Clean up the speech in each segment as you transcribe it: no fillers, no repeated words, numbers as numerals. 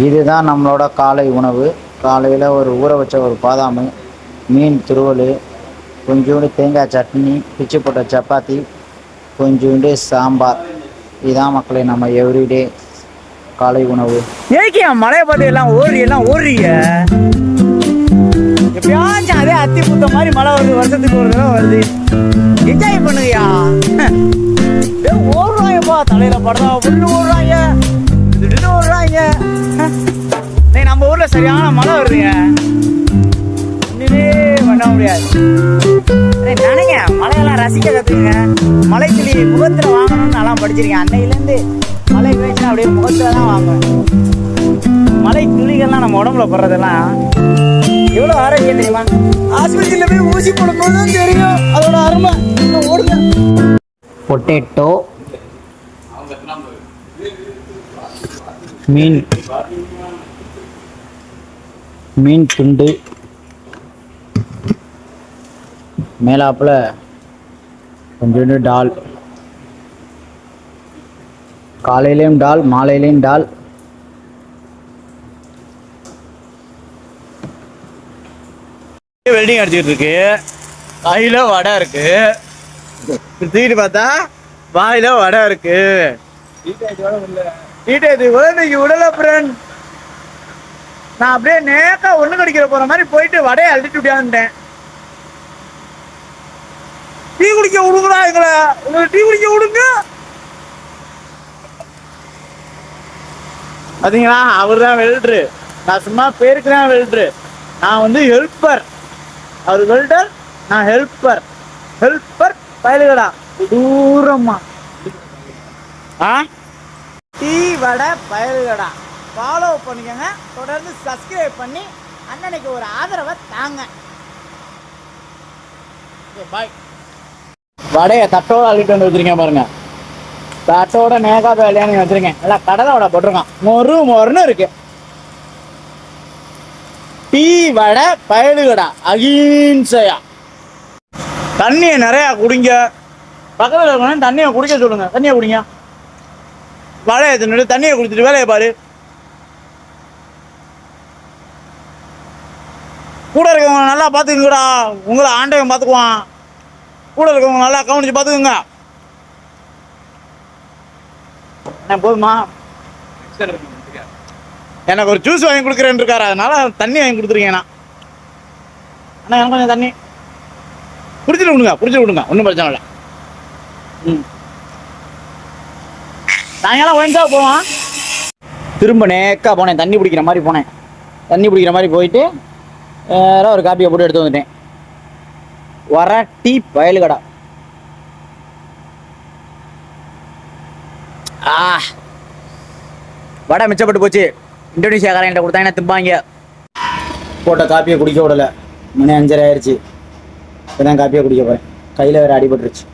இதுதான் நம்மளோட காலை உணவு. காலையில் ஒரு ஊற வச்ச ஒரு பாதாம், மீன் துருவல், கொஞ்சோண்டு தேங்காய் சட்னி, பிச்சு போட்ட சப்பாத்தி, கொஞ்சோண்டு சாம்பார். இதுதான் மக்களே நம்ம எவ்ரிடே காலை உணவு. ஏக்கியா மழையை பார்த்து எல்லாம் ஓடுறீங்க. எப்பயாச்சும் அதே அத்தி புத்த மாதிரி மழை வருது, வருஷத்துக்கு ஒரு தடவை வருது. என்ஜாய் பண்ணுங்கயா. ஓடுறாங்கப்பா, தலையில படுறா புல்லு ஓடுறாங்க, திடீர்னு ஓடுறாங்க. நம்ம ஊர்ல சரியான மழை வருதுங்க, ஒண்ணுமே பண்ண முடியாது. நினைங்க மழையெல்லாம் ரசிக்க கத்துக்குங்க. மழை துளி முகத்துல வாங்கணும்னு நல்லா படிச்சிருக்கேன். அன்னையிலேருந்து மழை பேச்சுன்னா அப்படியே முகத்துல தான் வாங்குவேன். மழை துளிகள்லாம் நம்ம உடம்புல போடுறதெல்லாம் எவ்வளோ ஆரோக்கியம் தெரியுமா? ஆஸ்பத்திரியில் போய் ஊசி போடும்போது தான் தெரியும் அதோட அருமை. ஓடுங்க. பொட்டேட்டோ, மீன் துண்டு, மேலாப்பில் கொஞ்சோண்டு டால். காலையிலையும் டால், மாலையிலையும் டால். வெல்டிங் அடிச்சுட்டு இருக்கு, வாயில வடை இருக்கு. தூக்கிட்டு பார்த்தா வாயில வடை இருக்கு. விடல ஃப்ரெண்ட். நான் அப்படியே நேக்கா ஒண்ணு கடிக்கிற போற மாதிரி போயிட்டு வடையை அழுத்திட்டு விட்டான்ட்டேன். டீ குடிக்க விடுங்கடா எங்களை, டீ குடிக்க விடுங்க. பாத்தீங்களா, அவர் தான் வெல்ட்ரு, நான் சும்மா பேருக்கு தான் வெல்ட்ரு. நான் வந்து ஹெல்ப்பர். அவர் வெல்டர், நான் ஹெல்ப்பர். ஹெல்ப்பர் பயலுகடா தூரமா. டீ வடை பயலுகடா. ஃபாலோ பண்ணிக்கோங்க, தொடர்ந்து சப்ஸ்கிரைப் பண்ணி அண்ணனுக்கு ஒரு ஆதரவை தாங்க. பாய். வடையை தட்டோட அள்ளிட்டு வந்து வச்சிருக்கேன் பாருங்க. தட்டோட நேகா வேலையானு வச்சிருக்கேன். எல்லாம் கடலை வடை போட்டிருக்கான், மொறுன்னு இருக்கு. டீ வடை பயலுகடா அகிம்சையா. தண்ணியை நிறையா குடிங்க. பக்கத்தில் இருக்கணும் தண்ணியை குடிக்க சொல்லுங்க. தண்ணியை குடிங்க. வடையை தின்னுட்டு தண்ணியை குடிச்சிட்டு வேலையை பாரு. கூட இருக்கவங்க நல்லா பார்த்துக்குங்கடா, உங்களை ஆண்டவன் பார்த்துக்குவான். கூட இருக்கவங்க நல்லா கவனிச்சு பார்த்துக்குங்க. என்ன போதுமா? எனக்கு ஒரு ஜூஸ் வாங்கி கொடுக்குறேன்னு இருக்காரு, அதனால தண்ணி வாங்கி கொடுத்துருக்கேன். அண்ணா எனக்கு கொஞ்சம் தண்ணி குடிச்சிட்டு விடுங்க, ஒன்றும் பிரச்சனை இல்லை. சாயங்காலம் ஒயின்ஸாக போவான். திரும்ப நேக்கா போனேன், தண்ணி பிடிக்கிற மாதிரி போனேன். தண்ணி பிடிக்கிற மாதிரி போயிட்டு வேற ஒரு காப்பியை போட்டு எடுத்து வந்துட்டேன். வர டீ பயலுகடா. வடை மிச்சப்பட்டு போச்சு. இந்தோனேஷியாக்காரன் கொடுத்தாங்கன்னா திம்பாங்க. போட்ட காப்பியை குடிக்க விடலை. மணி 5:30 ஆயிடுச்சு. இப்போதான் காப்பியை குடிக்க போகிறேன். கையில் வேறு அடிபட்டுருச்சு.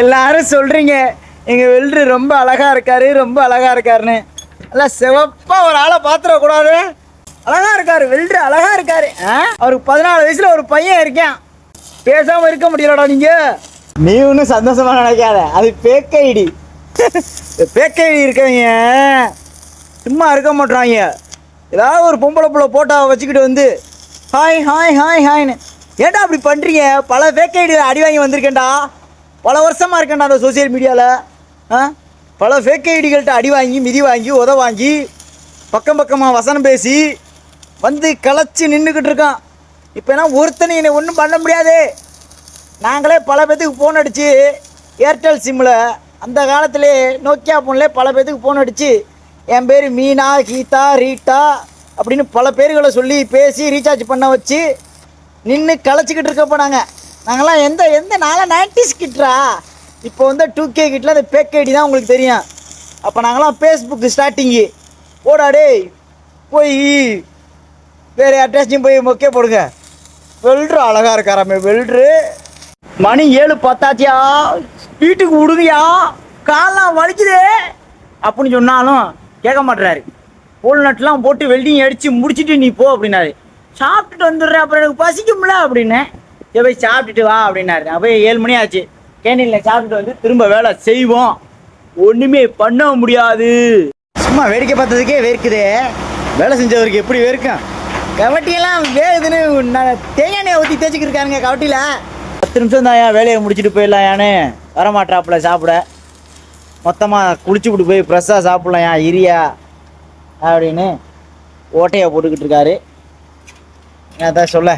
எல்லாரும் சொல்றீங்க எங்க வெல்ட்ரு ரொம்ப அழகா இருக்காருன்னு. எல்லாம் சிவப்பா ஒரு ஆளை பாத்துடக்கூடாது. அழகா இருக்காரு வெல்ட்ரு, அழகா இருக்காரு. அவருக்கு 14 வயசுல ஒரு பையன் இருக்கேன். பேசாம இருக்க முடியலடா நீங்க. நீ ஒன்றும் சந்தோஷமா நினைக்காத, அது பேக் ஐடி. பேக் ஐடி இருக்கவங்க சும்மா இருக்க மாட்டாங்க. ஏதாவது ஒரு பொம்பளை புள்ள போட்டோவை வச்சுக்கிட்டு வந்து ஹாய் ஹாய் ஹாய் ஹாய்னு. ஏன்டா அப்படி பண்ணுறீங்க? பல பேக் ஐடி அடி வாங்கி வந்திருக்கேன்டா. பல வருஷமாக இருக்கேன்டா அந்த சோசியல் மீடியாவில். பல ஃபேக் ஐடிகள்கிட்ட அடி வாங்கி, மிதி வாங்கி, உத வாங்கி, பக்கமாக வசனம் பேசி வந்து களைச்சி நின்றுக்கிட்டு இருக்கான். இப்போனா ஒருத்தனை என்னை ஒன்றும் பண்ண முடியாது. நாங்களே பல பேத்துக்கு ஃபோன் அடித்து, ஏர்டெல் சிம்மில் அந்த காலத்திலே நோக்கியா ஃபோன்லேயே பல பேத்துக்கு ஃபோன் அடித்து என் பேர் மீனா, கீதா, ரீட்டா அப்படின்னு பல பேர்களை சொல்லி பேசி ரீசார்ஜ் பண்ண வச்சு நின்று களைச்சிக்கிட்டு இருக்கப்போ நாங்கள்லாம் எந்த 90s கிட்டா. இப்போ வந்து 2K கிட்டில் அந்த பேக் ஐடி தான் உங்களுக்கு தெரியும். அப்போ நாங்களாம் ஃபேஸ்புக்கு ஸ்டார்டிங்கு. போடாடே போய் வேறு அட்ரஸையும் போய் மொக்கே போடுங்க. வெல்ட்ரு அழகாக இருக்காராமே வெல்ட்ரு. மணி 7 பத்தாச்சியா, வீட்டுக்கு விடுங்கயா, காலெலாம் வலிக்குதே அப்படின்னு சொன்னாலும் கேட்க மாட்டுறாரு. போல் நட்டுலாம் போட்டு வெல்டிங் அடித்து முடிச்சுட்டு நீ போ அப்படின்னாரு. சாப்பிட்டுட்டு வந்துடுறேன், அப்புறம் எனக்கு பசிக்கும்ல அப்படின்னு. சரி போய் சாப்பிட்டுட்டு வா அப்படின்னாரு. நான் போய் 7 மணி ஆச்சு. கேண்டீனில் சாப்பிட்டுட்டு வந்து திரும்ப வேலை செய்வோம். ஒன்றுமே பண்ண முடியாது. சும்மா வேடிக்கை பார்த்ததுக்கே வேர்க்குதே, வேலை செஞ்சவருக்கு எப்படி வேர்க்கும்? கவட்டியெல்லாம் வேகுதுன்னு தேங்காய் எண்ணெயை ஊற்றி தேய்ச்சிக்கிட்டு இருக்காருங்க கவட்டியில். 10 நிமிஷம் தான் ஏன் வேலையை முடிச்சுட்டு போயிடலாம் ஏன்னு வரமாட்டாப்புல சாப்பிட. மொத்தமாக குளிச்சு விட்டு போய் ஃப்ரெஷ்ஷாக சாப்பிட்லாம் ஏன் இரியா அப்படின்னு ஓட்டையை போட்டுக்கிட்டு இருக்காரு. அதான் சொல்ல,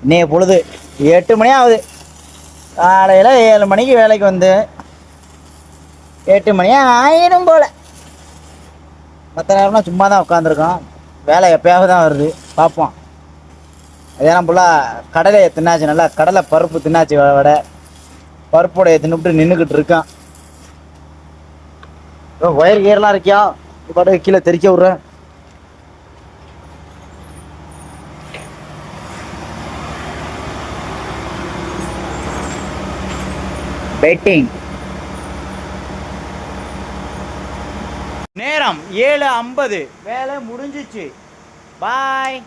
இன்னைய பொழுது 8 மணி ஆகுது. காலையில் 7 மணிக்கு வேலைக்கு வந்து 8 மணி ஆயிரும் போல். மற்ற நேரம்லாம் சும்மா தான் உட்காந்துருக்கோம். வேலை எப்பயாவது தான் வருது, பார்ப்போம். அதெல்லாம் ஃபுல்லாக கடலையை தின்னாச்சு, நல்லா கடலை பருப்பு தின்னாச்சு. வடை பருப்போடைய தின்னுபிட்டு நின்றுக்கிட்டு இருக்கான். ஒயர் கீரெலாம் இருக்கியா? பாட்டு கீழே தெறிக்க விட்றேன். வெயிட்டிங். நேரம் 7:50. வேலை முடிஞ்சிச்சு. பாய்.